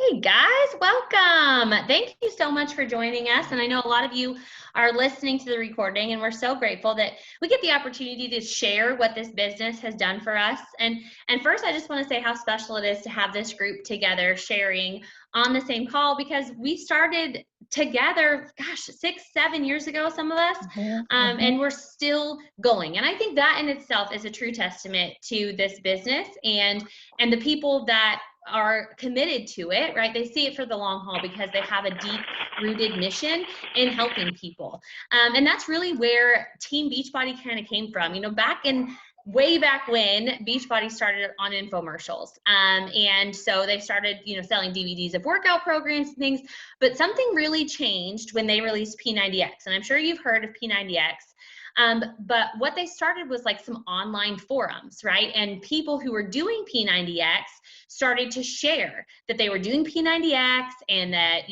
Hey guys, welcome. Thank you so much for joining us. And I know a lot of you are listening to the recording, and we're so grateful that we get the opportunity to share what this business has done for us. And first, I just want to say how special it is to have this group together sharing on the same call, because we started together, gosh, 6-7 years ago, some of us, and we're still going. And I think that in itself is a true testament to this business and the people that are committed to it, right? They see it for the long haul because they have a deep rooted mission in helping people. And that's really where Team Beachbody kind of came from. You know, way back when Beachbody started on infomercials. And so they started, selling DVDs of workout programs and things, but something really changed when they released P90X. And I'm sure you've heard of P90X. But what they started was like some online forums, right? And people who were doing P90X started to share that they were doing P90X and that,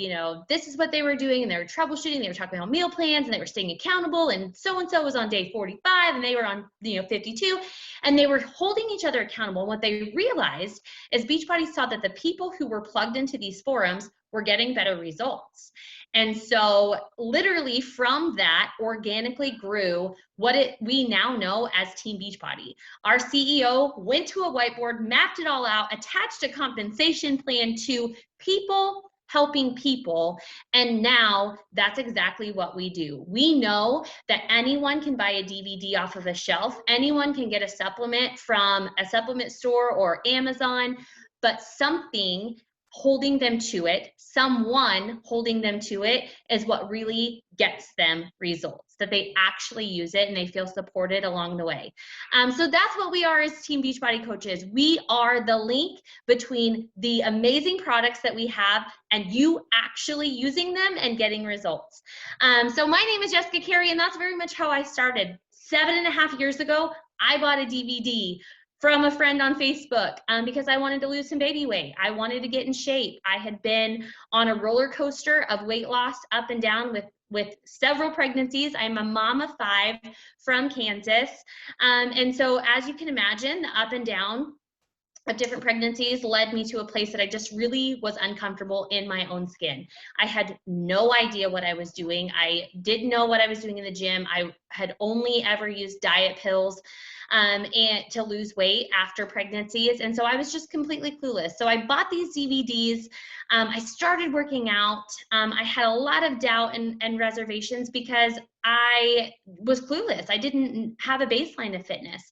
this is what they were doing, and they were troubleshooting, they were talking about meal plans, and they were staying accountable, and so was on day 45 and they were on 52, and they were holding each other accountable. And what they realized is Beachbody saw that the people who were plugged into these forums were getting better results. And so literally from that organically grew what we now know as Team Beachbody. Our CEO went to a whiteboard, mapped it all out, attached a compensation plan to people helping people, and now that's exactly what we do. We know that anyone can buy a DVD off of a shelf, anyone can get a supplement from a supplement store or Amazon, but something holding them to it, someone holding them to it, is what really gets them results, that they actually use it and they feel supported along the way. So that's what we are as Team Beachbody coaches. We are the link between the amazing products that we have and you actually using them and getting results. So my name is Jessica Carey, and that's very much how I started. 7.5 years ago, I bought a DVD from a friend on Facebook because I wanted to lose some baby weight. I wanted to get in shape. I had been on a roller coaster of weight loss up and down with several pregnancies. I'm a mom of 5 from Kansas. And so as you can imagine, the up and down of different pregnancies led me to a place that I just really was uncomfortable in my own skin. I had no idea what I was doing. I didn't know what I was doing in the gym. I had only ever used diet pills and to lose weight after pregnancies. And so I was just completely clueless. So I bought these DVDs. I started working out. I had a lot of doubt and reservations because I was clueless. I didn't have a baseline of fitness.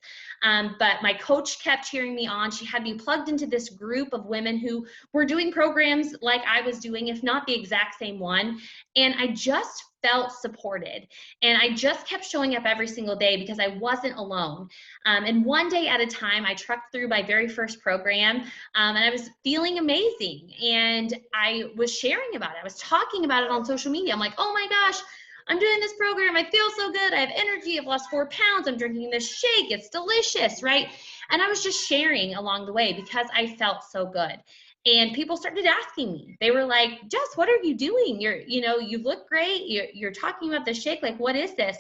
But my coach kept cheering me on. She had me plugged into this group of women who were doing programs like I was doing, if not the exact same one. And I just felt supported. And I just kept showing up every single day because I wasn't alone. And one day at a time, I trucked through my very first program, and I was feeling amazing. And I was sharing about it. I was talking about it on social media. I'm like, oh my gosh, I'm doing this program. I feel so good. I have energy. I've lost 4 pounds. I'm drinking this shake. It's delicious, right? And I was just sharing along the way because I felt so good. And people started asking me. They were like, Jess, what are you doing? You look great. You're talking about the shake. Like, what is this?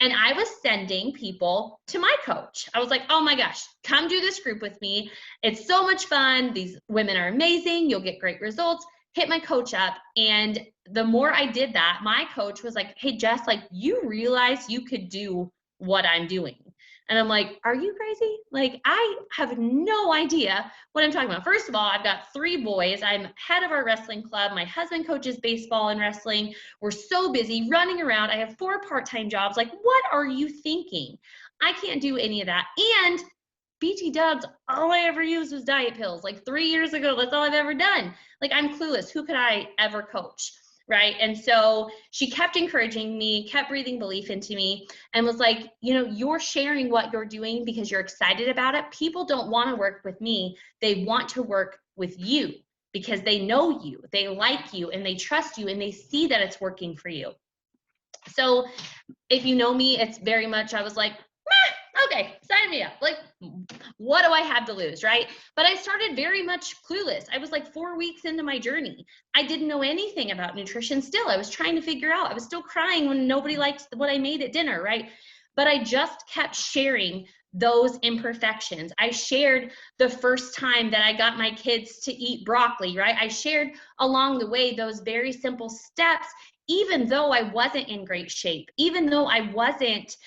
And I was sending people to my coach. I was like, oh my gosh, come do this group with me. It's so much fun. These women are amazing. You'll get great results. Hit my coach up. And the more I did that, my coach was like, hey, Jess, like, you realize you could do what I'm doing. And I'm like, are you crazy? Like, I have no idea what I'm talking about. First of all, I've got 3 boys. I'm head of our wrestling club. My husband coaches baseball and wrestling. We're so busy running around. I have 4 part-time jobs. Like, what are you thinking? I can't do any of that. And BT dubs, all I ever used was diet pills. Like 3 years ago, that's all I've ever done. Like, I'm clueless. Who could I ever coach? Right. And so she kept encouraging me, kept breathing belief into me, and was like, you're sharing what you're doing because you're excited about it. People don't want to work with me. They want to work with you because they know you, they like you, and they trust you, and they see that it's working for you. So if you know me, it's very much, I was like, okay, sign me up. Like, what do I have to lose, right? But I started very much clueless. I was like 4 weeks into my journey. I didn't know anything about nutrition still. I was trying to figure out. I was still crying when nobody liked what I made at dinner, right? But I just kept sharing those imperfections. I shared the first time that I got my kids to eat broccoli, right? I shared along the way those very simple steps, even though I wasn't in great shape, even though I wasn't,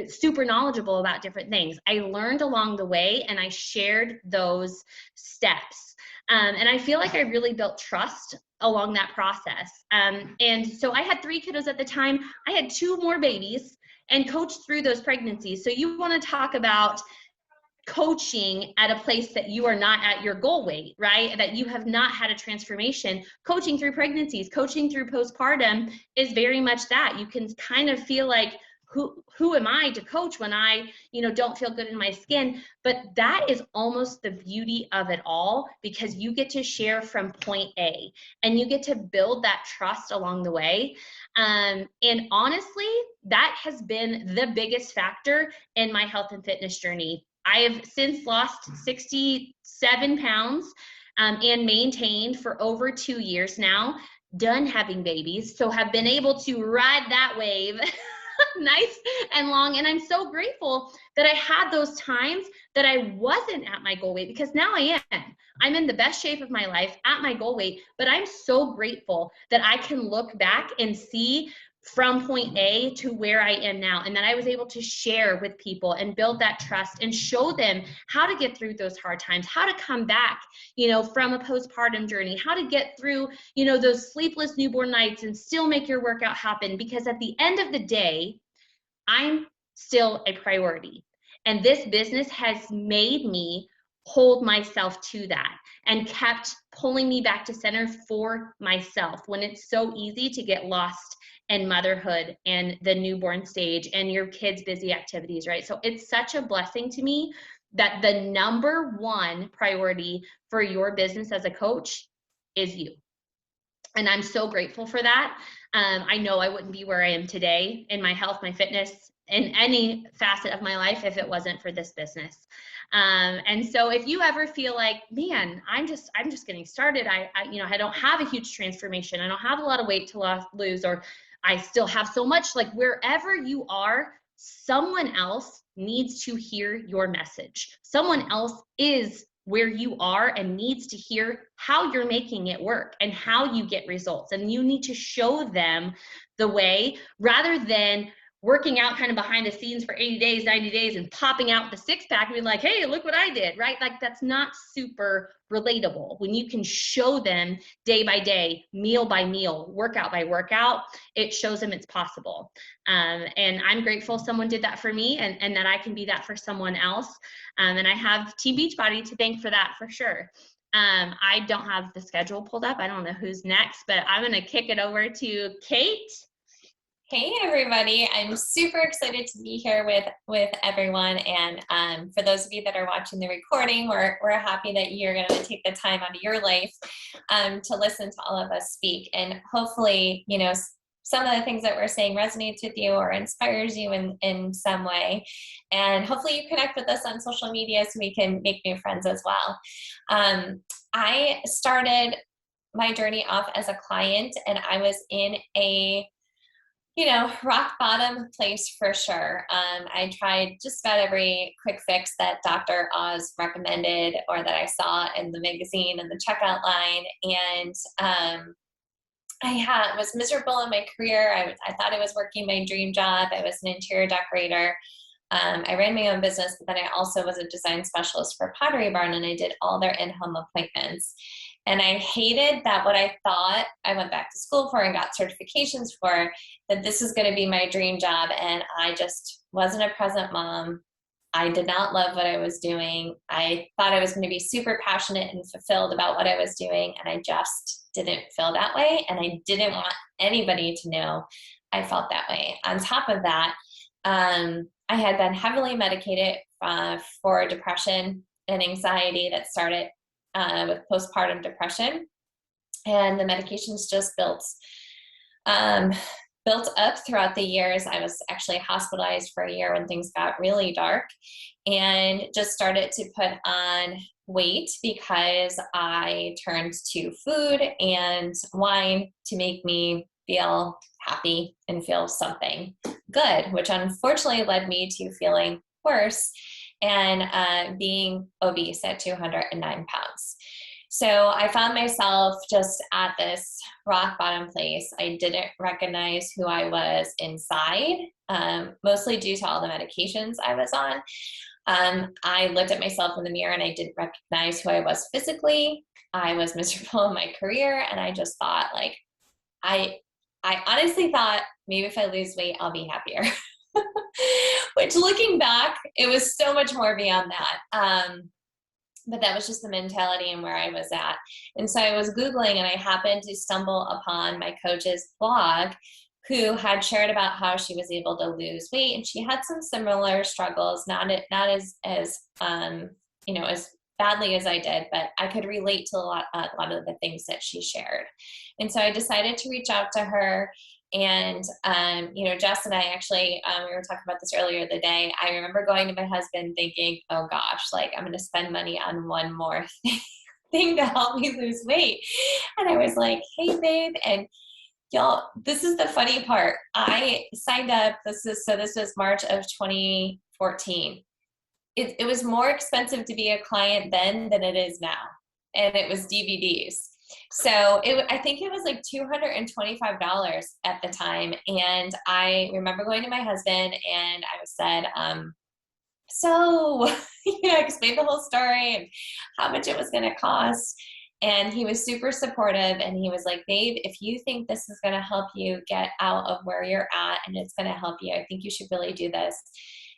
super knowledgeable about different things. I learned along the way and I shared those steps. And I feel like I really built trust along that process. And so I had 3 kiddos at the time. I had 2 more babies and coached through those pregnancies. So you want to talk about coaching at a place that you are not at your goal weight, right? That you have not had a transformation. Coaching through pregnancies, coaching through postpartum is very much that. You can kind of feel like, who am I to coach when I, don't feel good in my skin? But that is almost the beauty of it all, because you get to share from point A and you get to build that trust along the way. And honestly, that has been the biggest factor in my health and fitness journey. I have since lost 67 pounds and maintained for over 2 years now, done having babies, so have been able to ride that wave nice and long. And I'm so grateful that I had those times that I wasn't at my goal weight, because now I am. I'm in the best shape of my life at my goal weight, but I'm so grateful that I can look back and see from point A to where I am now, and that I was able to share with people and build that trust and show them how to get through those hard times, how to come back, from a postpartum journey, how to get through, those sleepless newborn nights and still make your workout happen. Because at the end of the day, I'm still a priority. And this business has made me hold myself to that and kept pulling me back to center for myself, when it's so easy to get lost in motherhood and the newborn stage and your kids' busy activities, right? So it's such a blessing to me that the number one priority for your business as a coach is you. And I'm so grateful for that. I know I wouldn't be where I am today in my health, my fitness, in any facet of my life if it wasn't for this business. And so if you ever feel like, man, I'm just getting started. I don't have a huge transformation. I don't have a lot of weight to lose, or I still have so much, like wherever you are, someone else needs to hear your message. Someone else is where you are and needs to hear how you're making it work and how you get results. And you need to show them the way, rather than working out kind of behind the scenes for 80 days, 90 days and popping out the 6-pack and being like, hey, look what I did, right? Like that's not super relatable. When you can show them day by day, meal by meal, workout by workout, it shows them it's possible. And I'm grateful someone did that for me, and that I can be that for someone else. And I have Team Beachbody to thank for that, for sure. I don't have the schedule pulled up. I don't know who's next, but I'm going to kick it over to Kate. Hey everybody, I'm super excited to be here with everyone, and for those of you that are watching the recording, we're happy that you're going to take the time out of your life to listen to all of us speak, and hopefully some of the things that we're saying resonates with you or inspires you in some way, and hopefully you connect with us on social media so we can make new friends as well. I started my journey off as a client, and I was in a rock bottom place for sure. I tried just about every quick fix that Dr. Oz recommended or that I saw in the magazine and the checkout line. And I was miserable in my career. I thought I was working my dream job. I was an interior decorator. I ran my own business, but then I also was a design specialist for Pottery Barn, and I did all their in-home appointments. And I hated that what I thought I went back to school for and got certifications for, that this is going to be my dream job. And I just wasn't a present mom. I did not love what I was doing. I thought I was going to be super passionate and fulfilled about what I was doing, and I just didn't feel that way. And I didn't want anybody to know I felt that way. On top of that, I had been heavily medicated for depression and anxiety that started with postpartum depression, and the medications just built up throughout the years. I was actually hospitalized for a year when things got really dark, and just started to put on weight because I turned to food and wine to make me feel happy and feel something good, which unfortunately led me to feeling worse, and being obese at 209 pounds. So I found myself just at this rock bottom place. I didn't recognize who I was inside, mostly due to all the medications I was on. I looked at myself in the mirror and I didn't recognize who I was physically. I was miserable in my career, and I just thought, like, I honestly thought maybe if I lose weight, I'll be happier. Which, looking back, it was so much more beyond that. But that was just the mentality and where I was at. And so I was Googling, and I happened to stumble upon my coach's blog, who had shared about how she was able to lose weight, and she had some similar struggles, not as as badly as I did, but I could relate to a lot of the things that she shared. And so I decided to reach out to her. And, Jess and I actually, we were talking about this earlier the day. I remember going to my husband thinking, oh gosh, like, I'm going to spend money on one more thing to help me lose weight. And I was like, hey babe. And y'all, this is the funny part. I signed up, this was March of 2014. It was more expensive to be a client then than it is now. And it was DVDs. So I think it was like $225 at the time. And I remember going to my husband and I said, I explained the whole story and how much it was going to cost. And he was super supportive, and he was like, babe, if you think this is going to help you get out of where you're at and it's going to help you, I think you should really do this.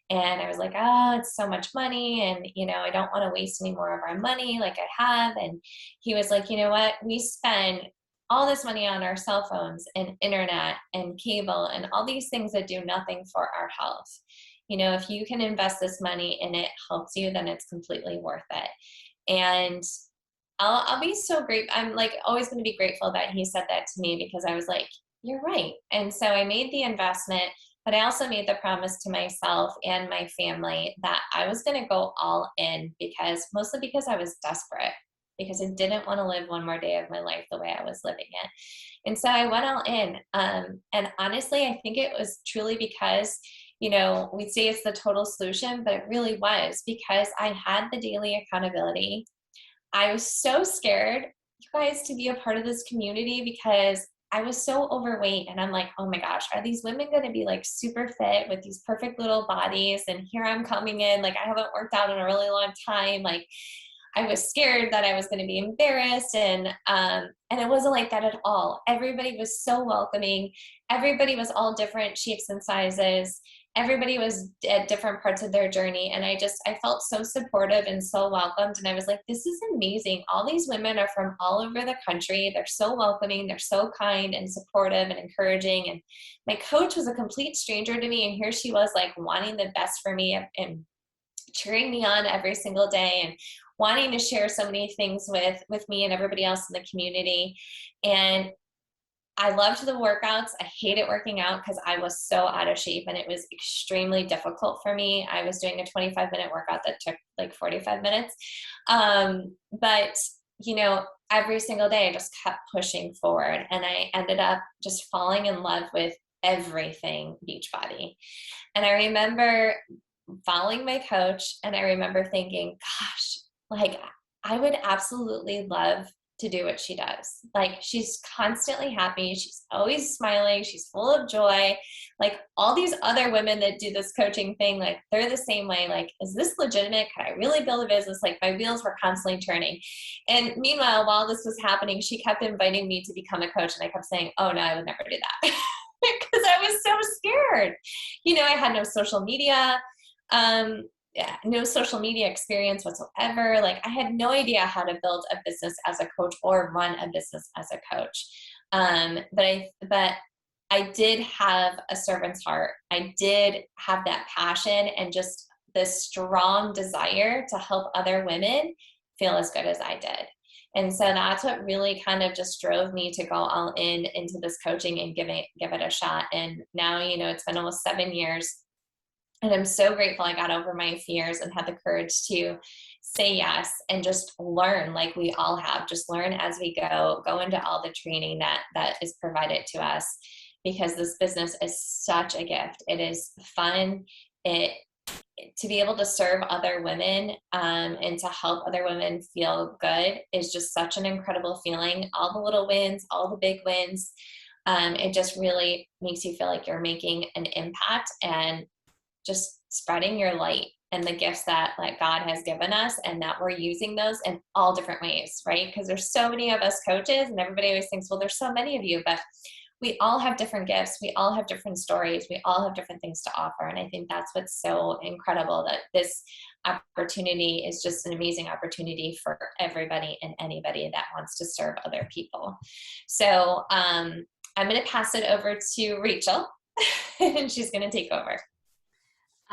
And I was like, oh, it's so much money. And, I don't want to waste any more of our money like I have. And he was like, you know what? We spend all this money on our cell phones and internet and cable and all these things that do nothing for our health. If you can invest this money and it helps you, then it's completely worth it. And I'll be so grateful. I'm like always going to be grateful that he said that to me, because I was like, you're right. And so I made the investment. But I also made the promise to myself and my family that I was going to go all in, mostly because I was desperate, because I didn't want to live one more day of my life the way I was living it. And so I went all in. And honestly, I think it was truly because, we'd say it's the total solution, but it really was because I had the daily accountability. I was so scared, you guys, to be a part of this community because I was so overweight, and I'm like, oh my gosh, are these women going to be like super fit with these perfect little bodies? And here I'm coming in, like, I haven't worked out in a really long time. Like, I was scared that I was going to be embarrassed. And it wasn't like that at all. Everybody was so welcoming. Everybody was all different shapes and sizes. Everybody was at different parts of their journey. And I felt so supportive and so welcomed. And I was like, this is amazing. All these women are from all over the country. They're so welcoming. They're so kind and supportive and encouraging. And my coach was a complete stranger to me. And here she was, like, wanting the best for me and cheering me on every single day and wanting to share so many things with me and everybody else in the community. And I loved the workouts. I hated working out because I was so out of shape and it was extremely difficult for me. I was doing a 25-minute workout that took like 45 minutes. But, every single day I just kept pushing forward, and I ended up just falling in love with everything Beachbody. And I remember following my coach, and I remember thinking, gosh, like, I would absolutely love to do what she does. Like, she's constantly happy. She's always smiling. She's full of joy. Like, all these other women that do this coaching thing, like, they're the same way. Like, is this legitimate? Can I really build a business? Like, my wheels were constantly turning. And meanwhile, while this was happening, she kept inviting me to become a coach. And I kept saying, oh no, I would never do that. Because I was so scared. I had no social media. No social media experience whatsoever. Like, I had no idea how to build a business as a coach or run a business as a coach. But I did have a servant's heart. I did have that passion and just this strong desire to help other women feel as good as I did. And so that's what really kind of just drove me to go all into this coaching and give it a shot. And now, it's been almost 7 years. And I'm so grateful I got over my fears and had the courage to say yes and just learn, like we all have, just learn as we go into all the training that is provided to us, because this business is such a gift. It is fun. It to be able to serve other women and to help other women feel good is just such an incredible feeling. All the little wins, all the big wins, it just really makes you feel like you're making an impact and just spreading your light and the gifts that like God has given us, and that we're using those in all different ways, right? Because there's so many of us coaches, and everybody always thinks, well, there's so many of you, but we all have different gifts. We all have different stories. We all have different things to offer. And I think that's what's so incredible, that this opportunity is just an amazing opportunity for everybody and anybody that wants to serve other people. So I'm going to pass it over to Rachel and she's going to take over.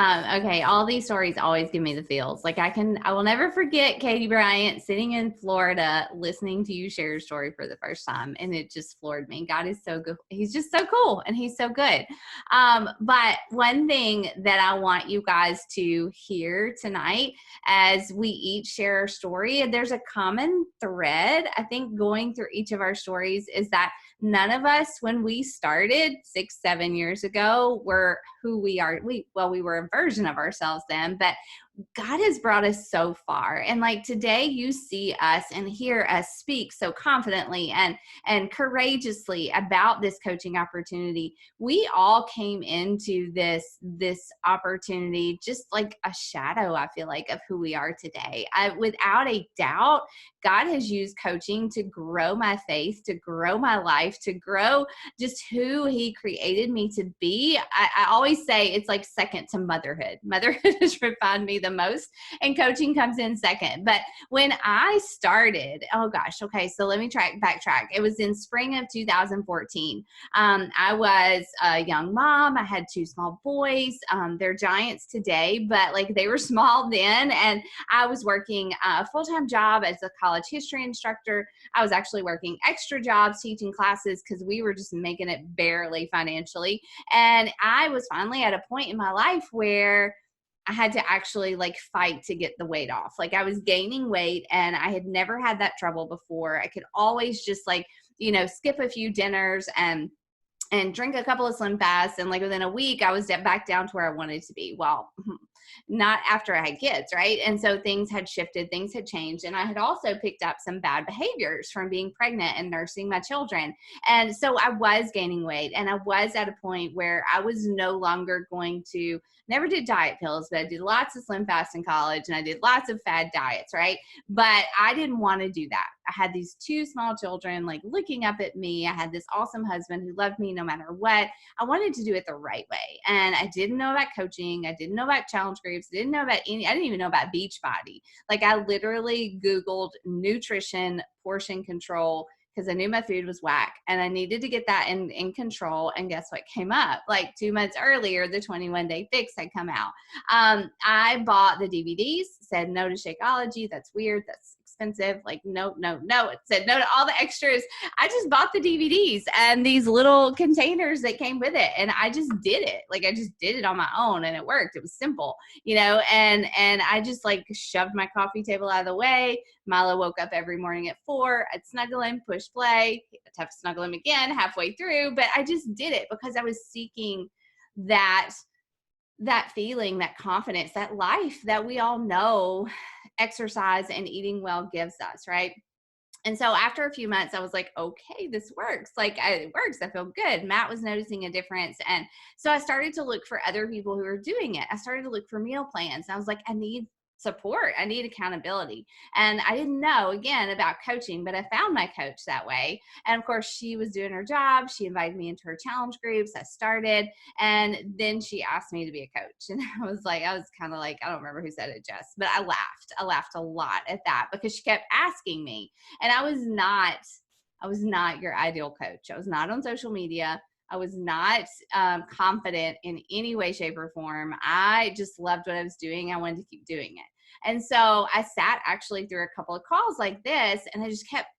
Okay, all these stories always give me the feels. Like I will never forget Katie Bryant sitting in Florida listening to you share your story for the first time, and it just floored me. God is so good. He's just so cool, and he's so good. But one thing that I want you guys to hear tonight as we each share our story, there's a common thread, I think, going through each of our stories, is that none of us, when we started 6-7 years ago, were who we are. We were a version of ourselves then, but God has brought us so far. And like today, you see us and hear us speak so confidently and courageously about this coaching opportunity. We all came into this opportunity just like a shadow, I feel like, of who we are today. Without a doubt, God has used coaching to grow my faith, to grow my life, to grow just who he created me to be. I always say it's like second to motherhood. Motherhood has refined me the most, and coaching comes in second. But when I started, oh gosh, okay, so let me backtrack. It was in spring of 2014. I was a young mom. I had 2 small boys. They're giants today, but like they were small then. And I was working a full-time job as a college history instructor. I was actually working extra jobs teaching classes because we were just making it barely financially. And I was finally at a point in my life where I had to actually like fight to get the weight off. Like I was gaining weight and I had never had that trouble before. I could always just like, skip a few dinners and drink a couple of Slim Fasts. And like within a week, I was back down to where I wanted to be. Well, not after I had kids, right? And so things had shifted, things had changed. And I had also picked up some bad behaviors from being pregnant and nursing my children. And so I was gaining weight, and I was at a point where I was no longer going to, never did diet pills, but I did lots of Slim Fast in college and I did lots of fad diets, right? But I didn't want to do that. I had these 2 small children like looking up at me. I had this awesome husband who loved me no matter what. I wanted to do it the right way. And I didn't know about coaching. I didn't know about challenge groups. I didn't even know about Beachbody. Like I literally Googled nutrition, portion control, because I knew my food was whack and I needed to get that in control. And guess what came up? Like 2 months earlier, the 21-day fix had come out. I bought the DVDs, said no to Shakeology. That's weird. That's expensive. Like, no. It said no to all the extras. I just bought the DVDs and these little containers that came with it. And I just did it. Like I just did it on my own and it worked. It was simple, and I just like shoved my coffee table out of the way. Milo woke up every morning at 4. I'd snuggle him, push play. I'd have to snuggle him again halfway through, but I just did it because I was seeking that feeling, that confidence, that life that we all know exercise and eating well gives us, right? And so after a few months, I was like, okay, this works. Like it works. I feel good. Matt was noticing a difference. And so I started to look for other people who were doing it. I started to look for meal plans. And I was like, I need support. I need accountability. And I didn't know, again, about coaching, but I found my coach that way. And of course, she was doing her job. She invited me into her challenge groups. I started. And then she asked me to be a coach. And I was kind of like, I don't remember who said it, Jess, but I laughed. I laughed a lot at that because she kept asking me. And I was not your ideal coach. I was not on social media. I was not confident in any way, shape, or form. I just loved what I was doing. I wanted to keep doing it. And so I sat actually through a couple of calls like this, and I just kept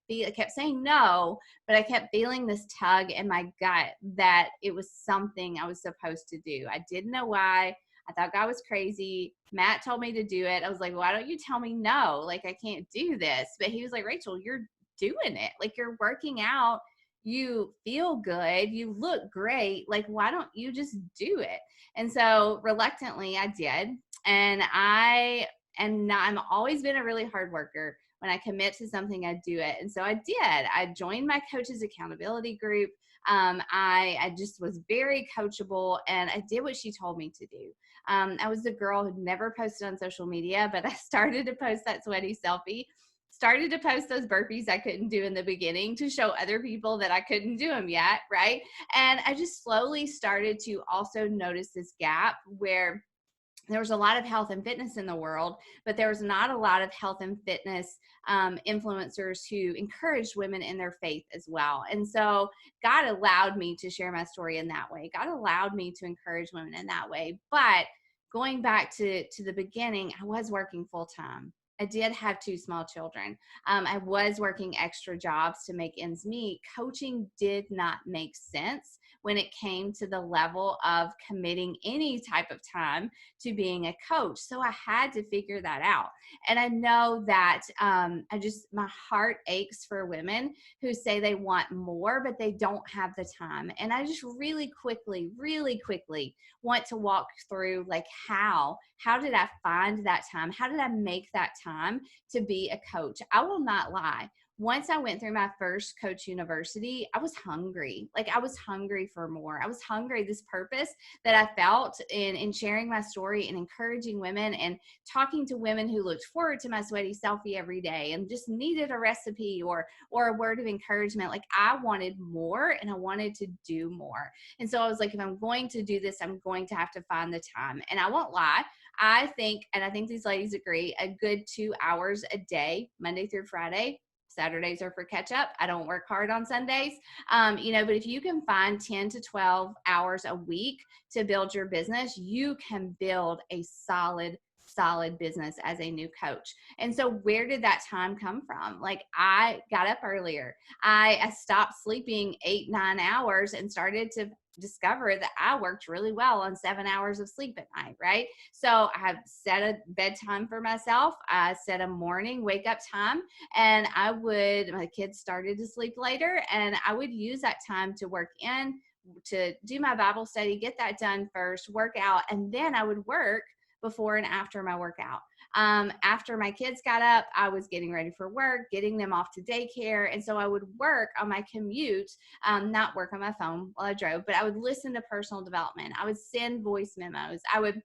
saying no, but I kept feeling this tug in my gut that it was something I was supposed to do. I didn't know why. I thought God was crazy. Matt told me to do it. I was like, why don't you tell me no? Like, I can't do this. But he was like, Rachel, you're doing it. Like, you're working out. You feel good, you look great, like why don't you just do it? And so reluctantly I did. I'm always been a really hard worker. When I commit to something, I do it. And so I did. I joined my coach's accountability group. I just was very coachable, and I did what she told me to do. I was the girl who never posted on social media, but I started to post that sweaty selfie, started to post those burpees I couldn't do in the beginning to show other people that I couldn't do them yet, right? And I just slowly started to also notice this gap where there was a lot of health and fitness in the world, but there was not a lot of health and fitness influencers who encouraged women in their faith as well. And so God allowed me to share my story in that way. God allowed me to encourage women in that way. But going back to the beginning, I was working full time. I did have 2 small children. I was working extra jobs to make ends meet. Coaching did not make sense when it came to the level of committing any type of time to being a coach. So I had to figure that out. And I know that my heart aches for women who say they want more, but they don't have the time. And I just really quickly want to walk through like how did I find that time? How did I make that time to be a coach? I will not lie. Once I went through my first coach university, I was hungry. Like I was hungry for more. I was hungry, this purpose that I felt in sharing my story and encouraging women and talking to women who looked forward to my sweaty selfie every day and just needed a recipe or a word of encouragement. Like I wanted more and I wanted to do more. And so I was like, if I'm going to do this, I'm going to have to find the time. And I won't lie, I think these ladies agree, a good 2 hours a day, Monday through Friday. Saturdays are for catch up. I don't work hard on Sundays. But if you can find 10 to 12 hours a week to build your business, you can build a solid business as a new coach. And so where did that time come from? Like I got up earlier. I stopped sleeping 8-9 hours and started to discover that I worked really well on 7 hours of sleep at night, right? So I have set a bedtime for myself. I set a morning wake up time, and my kids started to sleep later, and I would use that time to work in, to do my Bible study, get that done first, work out, and then I would work before and after my workout. After my kids got up, I was getting ready for work, getting them off to daycare. And so I would work on my commute, not work on my phone while I drove, but I would listen to personal development. I would send voice memos. I would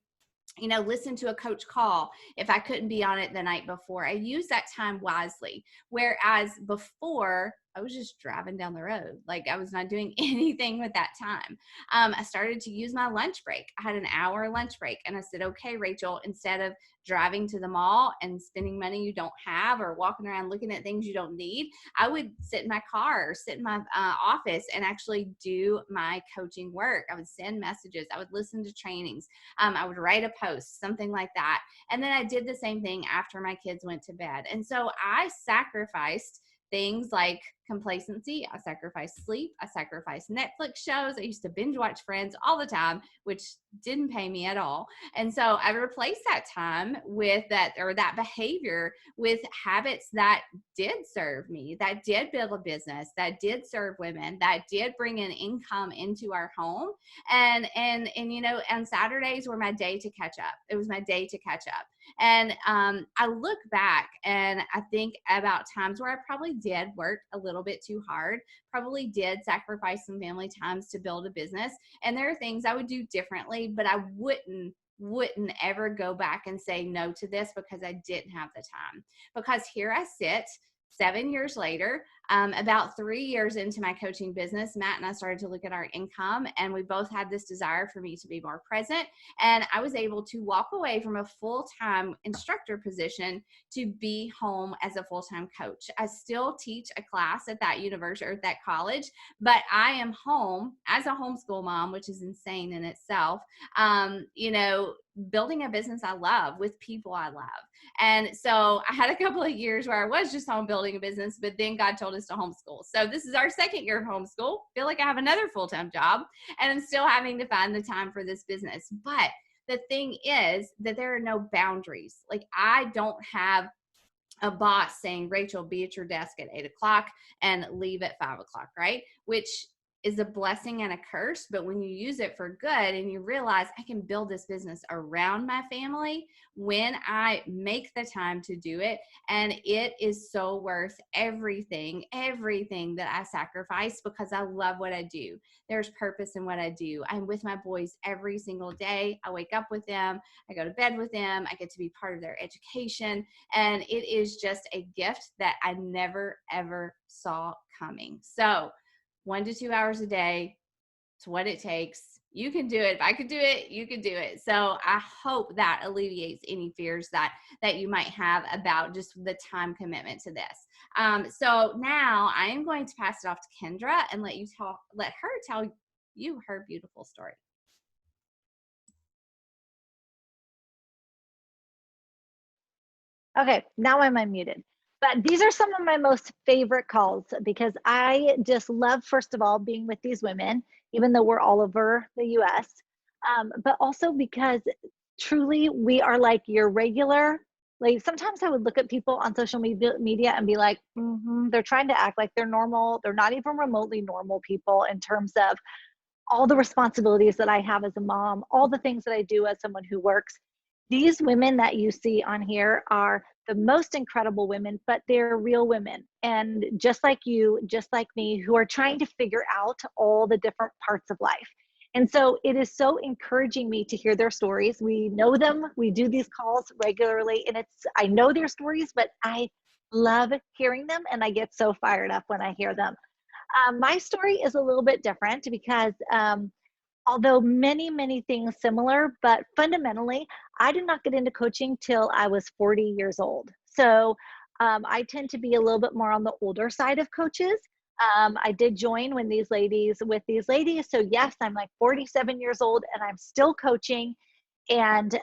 listen to a coach call if I couldn't be on it the night before. I use that time wisely. Whereas before, I was just driving down the road. Like I was not doing anything with that time. I started to use my lunch break. I had an hour lunch break, and I said, okay, Rachel, instead of driving to the mall and spending money you don't have or walking around looking at things you don't need, I would sit in my car or sit in my office and actually do my coaching work. I would send messages. I would listen to trainings. I would write a post, something like that. And then I did the same thing after my kids went to bed. And so I sacrificed things like complacency. I sacrificed sleep. I sacrificed Netflix shows. I used to binge watch Friends all the time, which didn't pay me at all. And so I replaced that time with that behavior with habits that did serve me, that did build a business, that did serve women, that did bring an income into our home. And Saturdays were my day to catch up. It was my day to catch up. And I look back and I think about times where I probably did work a little bit too hard, probably did sacrifice some family times to build a business. And there are things I would do differently, but I wouldn't ever go back and say no to this because I didn't have the time. Because here I sit 7 years later, about 3 years into my coaching business, Matt and I started to look at our income, and we both had this desire for me to be more present. And I was able to walk away from a full-time instructor position to be home as a full-time coach. I still teach a class at that university or that college, but I am home as a homeschool mom, which is insane in itself. Building a business I love with people I love. And so I had a couple of years where I was just home building a business, but then God told us to homeschool. So this is our second year of homeschool. Feel like I have another full-time job, and I'm still having to find the time for this business. But the thing is that there are no boundaries. Like I don't have a boss saying, Rachel, be at your desk at 8 o'clock and leave at 5 o'clock, right? Which is a blessing and a curse, but when you use it for good and you realize I can build this business around my family when I make the time to do it, and it is so worth everything that I sacrifice because I love what I do. There's purpose in what I do. I'm with my boys every single day. I wake up with them. I go to bed with them. I get to be part of their education. And it is just a gift that I never, ever saw coming. So 1 to 2 hours a day, it's what it takes. You can do it. If I could do it, you could do it. So I hope that alleviates any fears that you might have about just the time commitment to this. So now I am going to pass it off to Kendra and let her tell you her beautiful story. Okay, now I'm unmuted. But these are some of my most favorite calls because I just love, first of all, being with these women, even though we're all over the US, but also because truly we are like your regular, like sometimes I would look at people on social media and be like, they're trying to act like they're normal. They're not even remotely normal people in terms of all the responsibilities that I have as a mom, all the things that I do as someone who works. These women that you see on here are the most incredible women, but they're real women. And just like you, just like me, who are trying to figure out all the different parts of life. And so it is so encouraging me to hear their stories. We know them, we do these calls regularly, and I know their stories, but I love hearing them and I get so fired up when I hear them. My story is a little bit different because although many things similar, but fundamentally, I did not get into coaching till I was 40 years old. So I tend to be a little bit more on the older side of coaches. I did join with these ladies. So yes, I'm like 47 years old and I'm still coaching. And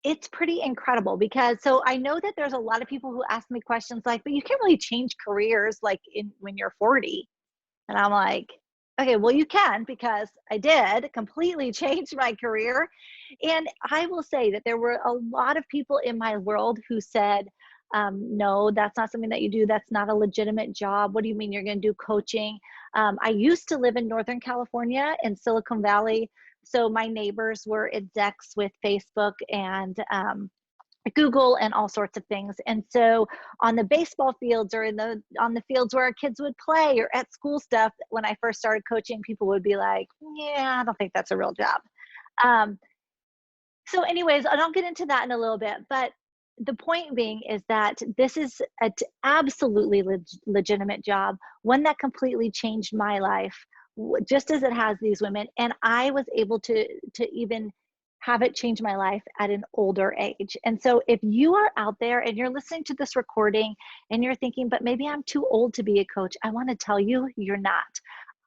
it's pretty incredible because, so I know that there's a lot of people who ask me questions like, but you can't really change careers like when you're 40. And I'm like, okay, well, you can, because I did completely change my career. And I will say that there were a lot of people in my world who said, no, that's not something that you do. That's not a legitimate job. What do you mean you're going to do coaching? I used to live in Northern California in Silicon Valley. So my neighbors were execs with Facebook and Google and all sorts of things. And so on the baseball fields or on the fields where our kids would play or at school stuff, when I first started coaching, people would be like, yeah, I don't think that's a real job. So anyways, I'll get into that in a little bit, but the point being is that this is an absolutely legitimate job, one that completely changed my life, just as it has these women. And I was able to even have it change my life at an older age. And so if you are out there and you're listening to this recording and you're thinking, but maybe I'm too old to be a coach, I want to tell you, you're not.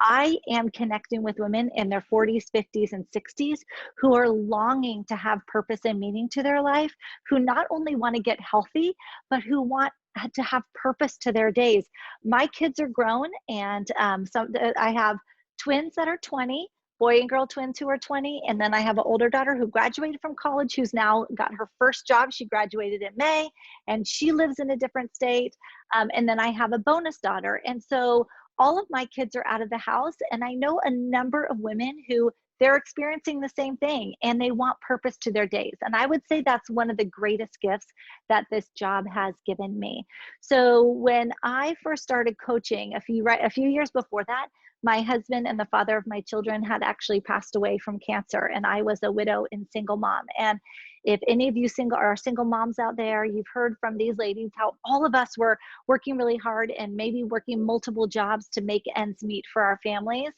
I am connecting with women in their 40s, 50s, and 60s who are longing to have purpose and meaning to their life, who not only want to get healthy, but who want to have purpose to their days. My kids are grown, and I have twins that are 20, boy and girl twins who are 20, and then I have an older daughter who graduated from college, who's now got her first job. She graduated in May, and she lives in a different state. And then I have a bonus daughter. And so all of my kids are out of the house, and I know a number of women who they're experiencing the same thing and they want purpose to their days. And I would say that's one of the greatest gifts that this job has given me. So when I first started coaching a few years before that, my husband and the father of my children had actually passed away from cancer, and I was a widow and single mom. And if any of you are single moms out there, you've heard from these ladies how all of us were working really hard and maybe working multiple jobs to make ends meet for our families.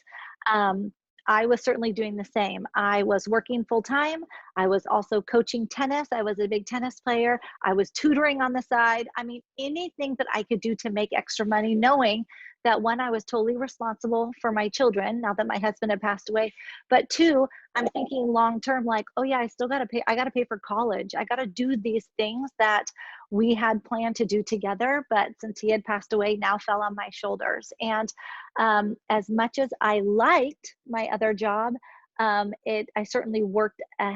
I was certainly doing the same. I was working full time. I was also coaching tennis. I was a big tennis player. I was tutoring on the side. I mean, anything that I could do to make extra money, knowing that one, I was totally responsible for my children now that my husband had passed away. But two, I'm thinking long term, like, oh yeah, I got to pay for college. I got to do these things that we had planned to do together, but since he had passed away, now fell on my shoulders. And as much as I liked my other job, I certainly worked a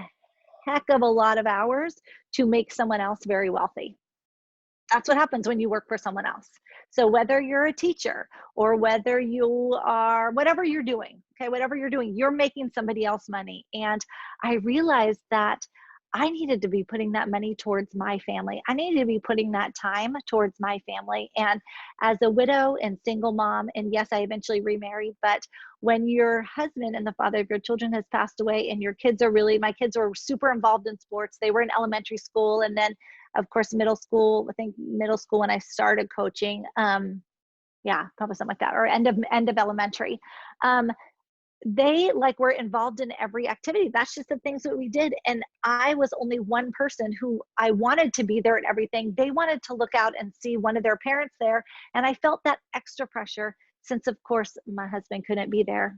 heck of a lot of hours to make someone else very wealthy. That's what happens when you work for someone else. So whether you're a teacher or whether you are, whatever you're doing, okay, whatever you're doing, you're making somebody else money. And I realized that I needed to be putting that money towards my family. I needed to be putting that time towards my family. And as a widow and single mom, and yes, I eventually remarried, but when your husband and the father of your children has passed away and your kids are really, my kids were super involved in sports. They were in elementary school and then of course, middle school, I think middle school when I started coaching, yeah, probably something like that, or end of elementary. They like were involved in every activity. That's just the things that we did. And I was only one person who I wanted to be there at everything. They wanted to look out and see one of their parents there. And I felt that extra pressure since of course my husband couldn't be there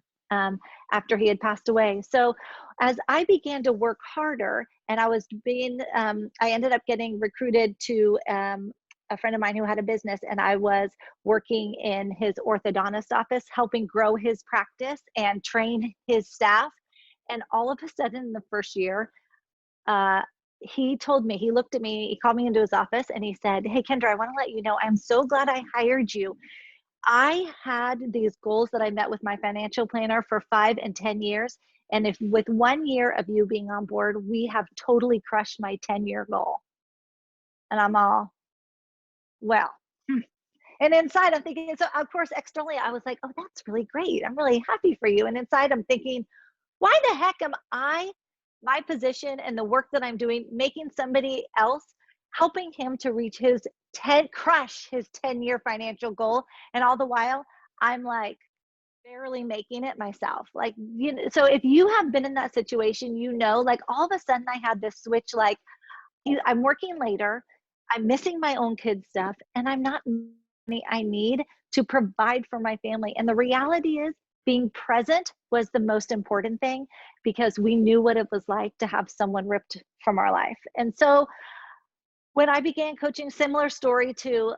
after he had passed away. So as I began to work harder and I was being, I ended up getting recruited to a friend of mine who had a business, and I was working in his orthodontist office, helping grow his practice and train his staff. And all of a sudden in the first year, he told me, he looked at me, he called me into his office and he said, "Hey, Kendra, I want to let you know, I'm so glad I hired you. I had these goals that I met with my financial planner for 5 and 10 years. And if with 1 year of you being on board, we have totally crushed my 10-year goal." And I'm all, well, and inside I'm thinking, so of course, externally, I was like, oh, that's really great. I'm really happy for you. And inside I'm thinking, why the heck am I, my position and the work that I'm doing, making somebody else, helping him to reach his crush his 10-year financial goal. And all the while I'm like barely making it myself. Like, you know, so if you have been in that situation, you know, like all of a sudden I had this switch, like I'm working later, I'm missing my own kids stuff, and I'm not money I need to provide for my family. And the reality is being present was the most important thing because we knew what it was like to have someone ripped from our life. And so when I began coaching, similar story to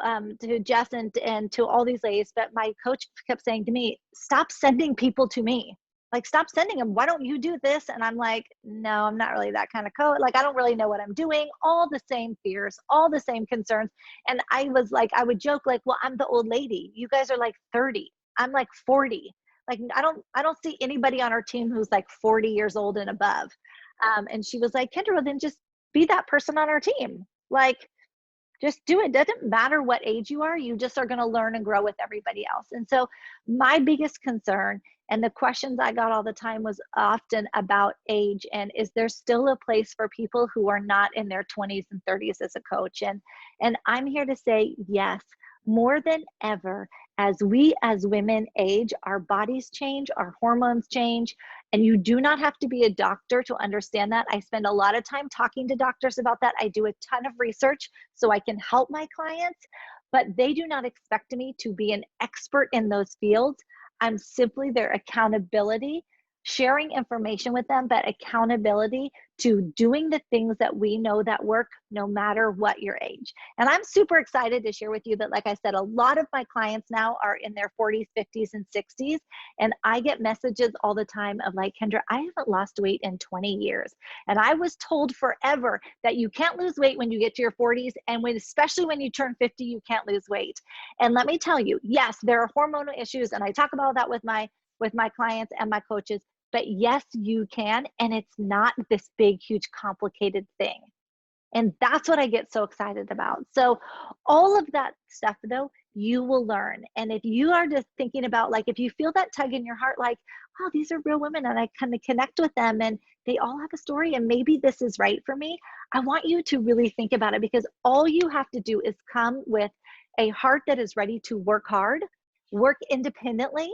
Jess and to all these ladies, but my coach kept saying to me, stop sending people to me. Like, stop sending them. Why don't you do this? And I'm like, no, I'm not really that kind of coach. Like, I don't really know what I'm doing. All the same fears, all the same concerns. And I was like, I would joke like, well, I'm the old lady. You guys are like 30. I'm like 40. Like, I don't see anybody on our team who's like 40 years old and above. And she was like, Kendra, well, then just be that person on our team. Like, just do it. Doesn't matter what age you are, you just are going to learn and grow with everybody else. And so my biggest concern and the questions I got all the time was often about age and is there still a place for people who are not in their 20s and 30s as a coach? And I'm here to say yes, more than ever, as we as women age, our bodies change, our hormones change, and you do not have to be a doctor to understand that. I spend a lot of time talking to doctors about that. I do a ton of research so I can help my clients, but they do not expect me to be an expert in those fields. I'm simply their accountability, sharing information with them, but accountability to doing the things that we know that work no matter what your age. And I'm super excited to share with you that, like I said, a lot of my clients now are in their 40s, 50s, and 60s. And I get messages all the time of like, Kendra, I haven't lost weight in 20 years. And I was told forever that you can't lose weight when you get to your 40s. And especially when you turn 50, you can't lose weight. And let me tell you, yes, there are hormonal issues. And I talk about that with my clients and my coaches. But yes, you can. And it's not this big, huge, complicated thing. And that's what I get so excited about. So all of that stuff, though, you will learn. And if you are just thinking about, like, if you feel that tug in your heart, like, oh, these are real women and I kind of connect with them and they all have a story and maybe this is right for me, I want you to really think about it because all you have to do is come with a heart that is ready to work hard, work independently,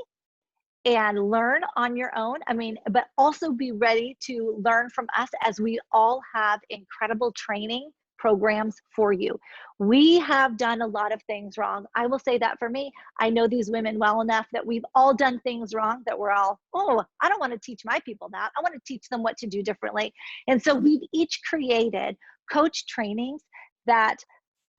and learn on your own. I mean, but also be ready to learn from us as we all have incredible training programs for you. We have done a lot of things wrong. I will say that for me, I know these women well enough that we've all done things wrong that we're all, oh, I don't want to teach my people that. I want to teach them what to do differently. And so we've each created coach trainings that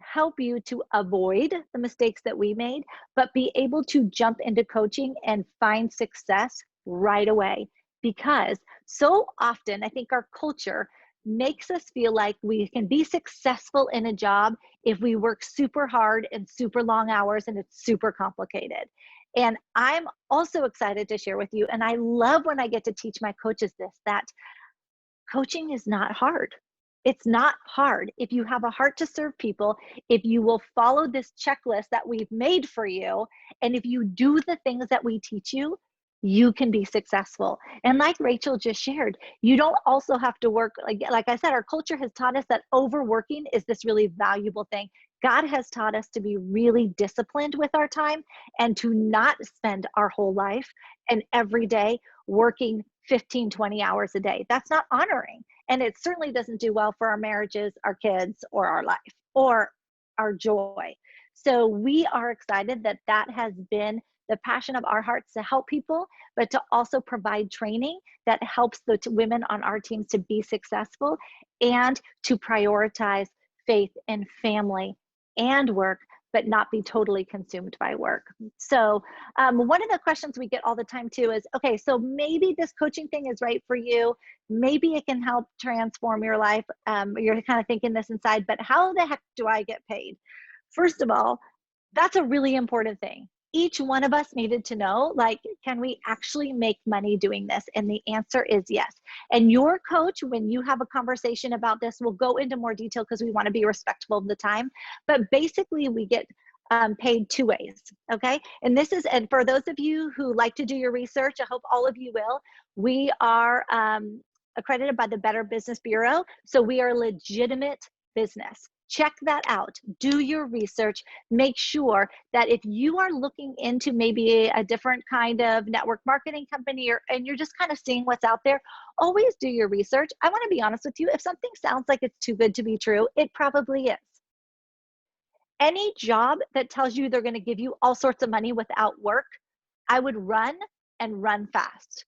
help you to avoid the mistakes that we made, but be able to jump into coaching and find success right away. Because so often, I think our culture makes us feel like we can be successful in a job if we work super hard and super long hours and it's super complicated. And I'm also excited to share with you, and I love when I get to teach my coaches this, that coaching is not hard. It's not hard. If you have a heart to serve people, if you will follow this checklist that we've made for you, and if you do the things that we teach you, you can be successful. And like Rachel just shared, you don't also have to work, like I said, our culture has taught us that overworking is this really valuable thing. God has taught us to be really disciplined with our time and to not spend our whole life and every day working 15, 20 hours a day. That's not honoring. And it certainly doesn't do well for our marriages, our kids, or our life, or our joy. So we are excited that that has been the passion of our hearts, to help people, but to also provide training that helps the women on our teams to be successful and to prioritize faith and family and work, but not be totally consumed by work. So one of the questions we get all the time too is, okay, so maybe this coaching thing is right for you. Maybe it can help transform your life. You're kind of thinking this inside, but how the heck do I get paid? First of all, that's a really important thing. Each one of us needed to know, like, can we actually make money doing this? And the answer is yes. And your coach, when you have a conversation about this, will go into more detail because we want to be respectful of the time. But basically, we get paid two ways, okay? And this is, and for those of you who like to do your research, I hope all of you will, we are accredited by the Better Business Bureau. So we are a legitimate business. Check that out. Do your research. Make sure that if you are looking into maybe a different kind of network marketing company, and you're just kind of seeing what's out there, always do your research. I want to be honest with you. If something sounds like it's too good to be true, it probably is. Any job that tells you they're going to give you all sorts of money without work, I would run and run fast.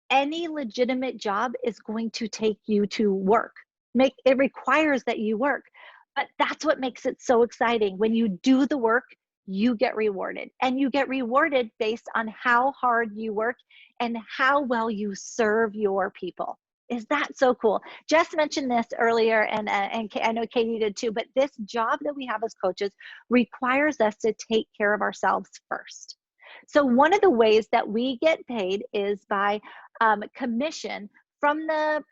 Any legitimate job is going to take you to work. It requires that you work. But that's what makes it so exciting. When you do the work, you get rewarded. And you get rewarded based on how hard you work and how well you serve your people. Is that so cool? Jess mentioned this earlier, and I know Katie did too, but this job that we have as coaches requires us to take care of ourselves first. So one of the ways that we get paid is by commission from the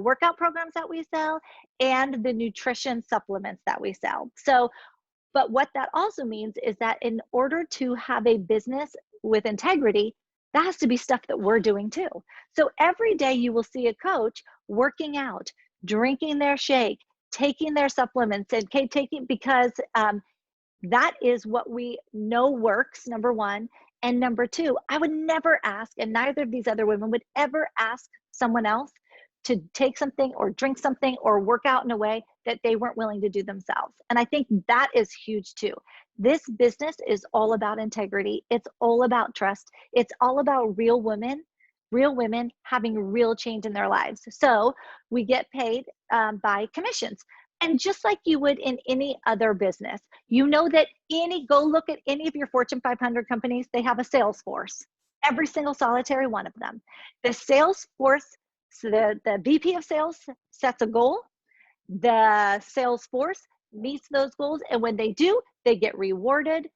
workout programs that we sell and the nutrition supplements that we sell. So, but what that also means is that in order to have a business with integrity, that has to be stuff that we're doing too. So every day you will see a coach working out, drinking their shake, taking their supplements, and taking, because that is what we know works, number one. And number two, I would never ask, and neither of these other women would ever ask someone else to take something or drink something or work out in a way that they weren't willing to do themselves. And I think that is huge too. This business is all about integrity. It's all about trust. It's all about real women having real change in their lives. So we get paid by commissions. And just like you would in any other business, you know that go look at any of your Fortune 500 companies, they have a sales force. Every single solitary one of them. The sales force, so the VP of sales sets a goal. The sales force meets those goals. And when they do, they get rewarded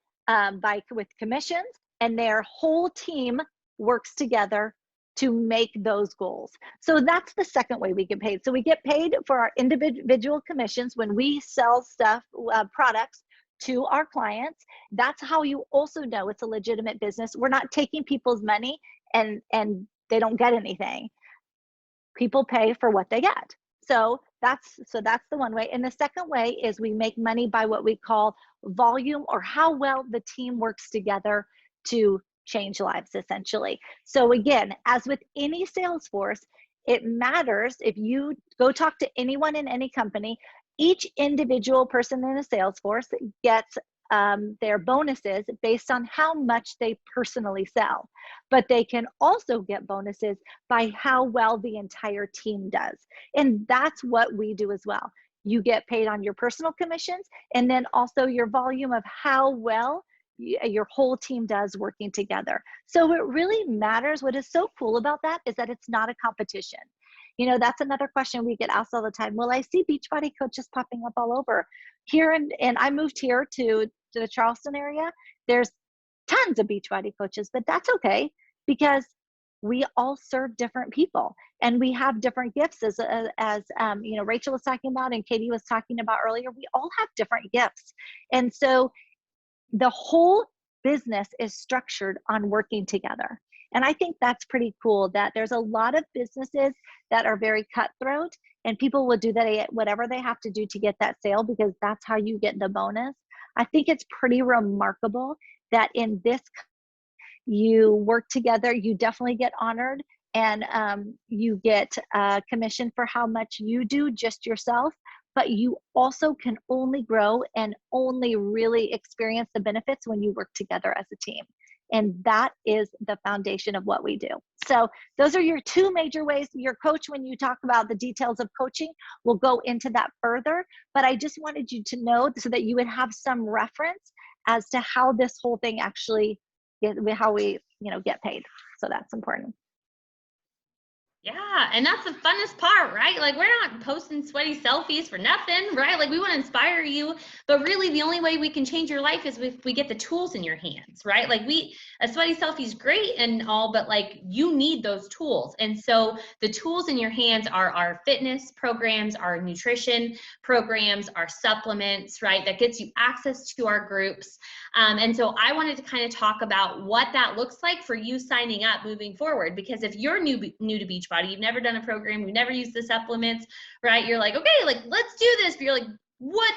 with commissions, and their whole team works together to make those goals. So that's the second way we get paid. So we get paid for our individual commissions when we sell products to our clients. That's how you also know it's a legitimate business. We're not taking people's money and they don't get anything. People pay for what they get. So that's the one way. And the second way is we make money by what we call volume, or how well the team works together to change lives, essentially. So again, as with any sales force, it matters. If you go talk to anyone in any company, each individual person in a sales force gets their bonuses based on how much they personally sell. But they can also get bonuses by how well the entire team does. And that's what we do as well. You get paid on your personal commissions, and then also your volume of how well your whole team does working together. So it really matters. What is so cool about that is that it's not a competition. That's another question we get asked all the time. Well, I see Beachbody coaches popping up all over here. And I moved here to the Charleston area. There's tons of Beachbody coaches, but that's okay because we all serve different people and we have different gifts as Rachel was talking about and Katie was talking about earlier. We all have different gifts. And so the whole business is structured on working together. And I think that's pretty cool that there's a lot of businesses that are very cutthroat and people will do that, whatever they have to do to get that sale, because that's how you get the bonus. I think it's pretty remarkable that in this, you work together, you definitely get honored, and you get commission for how much you do just yourself, but you also can only grow and only really experience the benefits when you work together as a team. And that is the foundation of what we do. So those are your two major ways. Your coach, when you talk about the details of coaching, will go into that further. But I just wanted you to know so that you would have some reference as to how this whole thing actually, how we, get paid. So that's important. Yeah, and that's the funnest part, right? Like, we're not posting sweaty selfies for nothing, right? Like, we want to inspire you, but really the only way we can change your life is if we get the tools in your hands, right? Like, a sweaty selfie is great and all, but like, you need those tools. And so the tools in your hands are our fitness programs, our nutrition programs, our supplements, right? That gets you access to our groups. And so I wanted to kind of talk about what that looks like for you signing up moving forward, because if you're new to Beachbody, you've never done a program, you've never used the supplements, right? You're like, okay, like, let's do this. But you're like, what's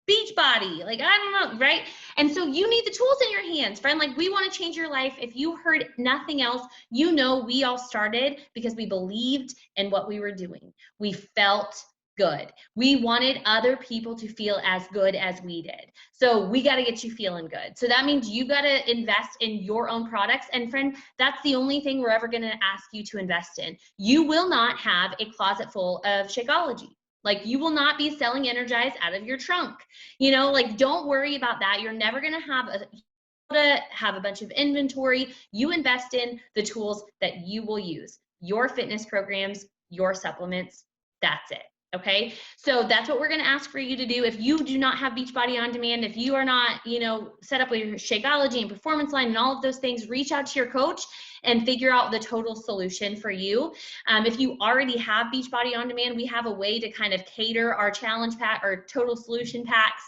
Beachbody? Like, I don't know, right? And so you need the tools in your hands, friend. Like, we want to change your life. If you heard nothing else, we all started because we believed in what we were doing. We felt good. We wanted other people to feel as good as we did. So we got to get you feeling good. So that means you got to invest in your own products. And friend, that's the only thing we're ever going to ask you to invest in. You will not have a closet full of Shakeology. Like, you will not be selling Energize out of your trunk. Like, don't worry about that. You're never going to have a bunch of inventory. You invest in the tools that you will use, your fitness programs, your supplements. That's it. Okay, so that's what we're going to ask for you to do. If you do not have Beachbody On Demand, if you are not, set up with your Shakeology and Performance Line and all of those things, reach out to your coach and figure out the total solution for you. If you already have Beachbody On Demand, we have a way to kind of cater our challenge pack or total solution packs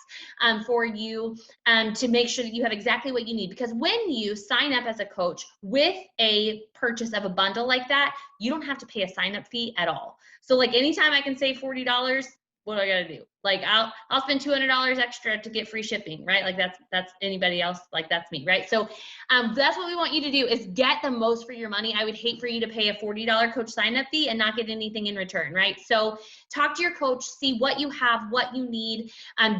for you to make sure that you have exactly what you need. Because when you sign up as a coach with a purchase of a bundle like that, you don't have to pay a sign-up fee at all. So like, anytime I can save $40, what do I got to do? Like, I'll spend $200 extra to get free shipping, right? Like, that's anybody else, like, that's me, right? So that's what we want you to do, is get the most for your money. I would hate for you to pay a $40 coach sign-up fee and not get anything in return, right? So talk to your coach, see what you have, what you need,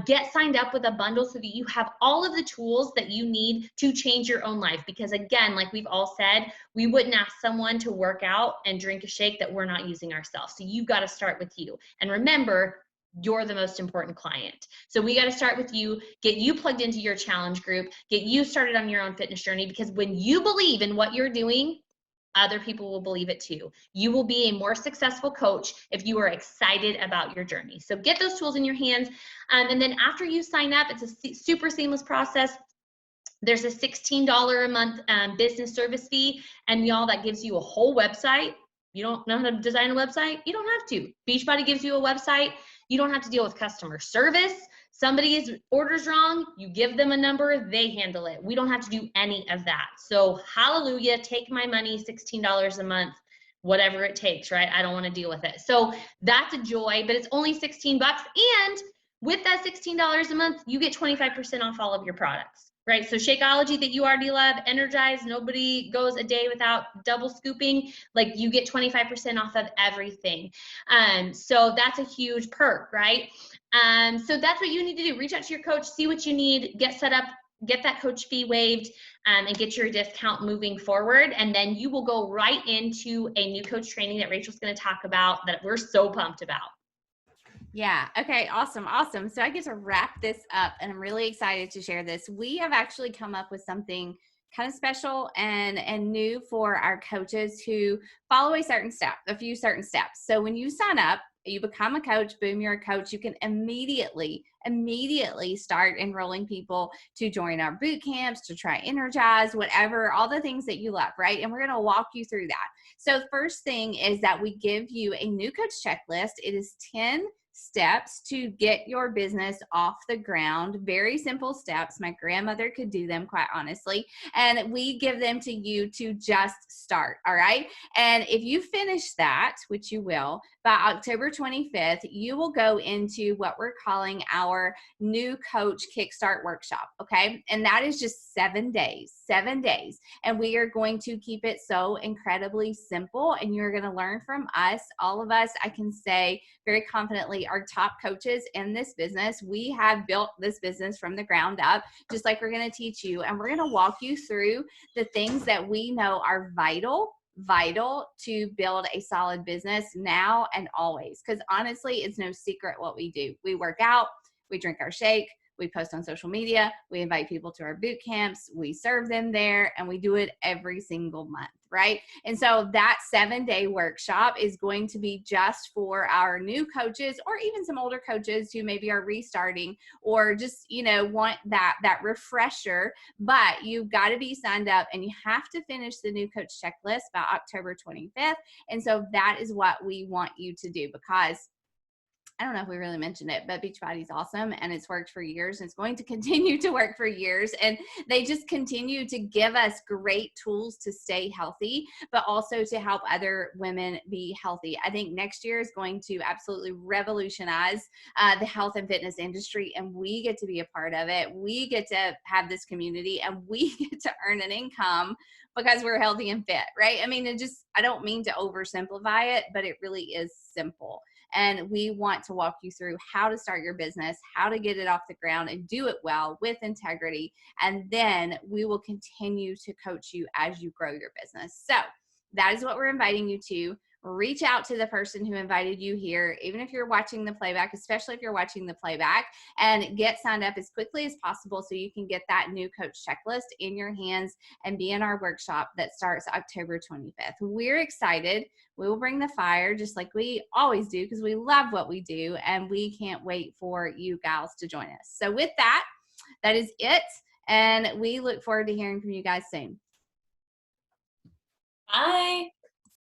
get signed up with a bundle so that you have all of the tools that you need to change your own life. Because again, like we've all said, we wouldn't ask someone to work out and drink a shake that we're not using ourselves. So you've got to start with you. And remember, you're the most important client. So we got to start with you, get you plugged into your challenge group, get you started on your own fitness journey, because when you believe in what you're doing, other people will believe it too. You will be a more successful coach if you are excited about your journey. So get those tools in your hands. And then after you sign up, it's a super seamless process. There's a $16 a month business service fee, and y'all, that gives you a whole website. You don't know how to design a website? You don't have to. Beachbody gives you a website. You don't have to deal with customer service. Somebody's orders wrong, you give them a number, they handle it. We don't have to do any of that. So hallelujah, take my money, $16 a month, whatever it takes, right? I don't want to deal with it. So that's a joy, but it's only $16. And with that $16 a month, you get 25% off all of your products, right? So Shakeology that you already love, Energize, nobody goes a day without double scooping. Like, you get 25% off of everything. So that's a huge perk, right? So that's what you need to do. Reach out to your coach, see what you need, get set up, get that coach fee waived, and get your discount moving forward. And then you will go right into a new coach training that Rachel's going to talk about, that we're so pumped about. Yeah. Okay. Awesome. Awesome. So I get to wrap this up, and I'm really excited to share this. We have actually come up with something kind of special and new for our coaches who follow a few certain steps. So when you sign up, you become a coach, boom, you're a coach. You can immediately start enrolling people to join our boot camps, to try Energize, whatever, all the things that you love, right? And we're going to walk you through that. So the first thing is that we give you a new coach checklist. It is 10 steps to get your business off the ground. Very simple steps. My grandmother could do them, quite honestly. And we give them to you to just start. All right. And if you finish that, which you will, by October 25th, you will go into what we're calling our new coach kickstart workshop. Okay. And that is just 7 days. And we are going to keep it so incredibly simple. And you're going to learn from us, all of us. I can say very confidently, our top coaches in this business, we have built this business from the ground up, just like we're going to teach you. And we're going to walk you through the things that we know are vital to build a solid business now and always. Because honestly, it's no secret what we do. We work out, we drink our shake, we post on social media, we invite people to our boot camps, we serve them there, and we do it every single month, right? And so that 7-day workshop is going to be just for our new coaches, or even some older coaches who maybe are restarting or just, want that refresher. But you've got to be signed up, and you have to finish the new coach checklist by October 25th. And so that is what we want you to do, because I don't know if we really mentioned it, but Beachbody's awesome, and it's worked for years, and it's going to continue to work for years. And they just continue to give us great tools to stay healthy, but also to help other women be healthy. I think next year is going to absolutely revolutionize the health and fitness industry, and we get to be a part of it. We get to have this community, and we get to earn an income because we're healthy and fit, right? I mean, I don't mean to oversimplify it, but it really is simple. And we want to walk you through how to start your business, how to get it off the ground and do it well with integrity. And then we will continue to coach you as you grow your business. So that is what we're inviting you to. Reach out to the person who invited you here, even if you're watching the playback, especially if you're watching the playback, and get signed up as quickly as possible so you can get that new coach checklist in your hands and be in our workshop that starts October 25th. We're excited. We will bring the fire just like we always do, because we love what we do, and we can't wait for you gals to join us. So with that, that is it. And we look forward to hearing from you guys soon. Bye.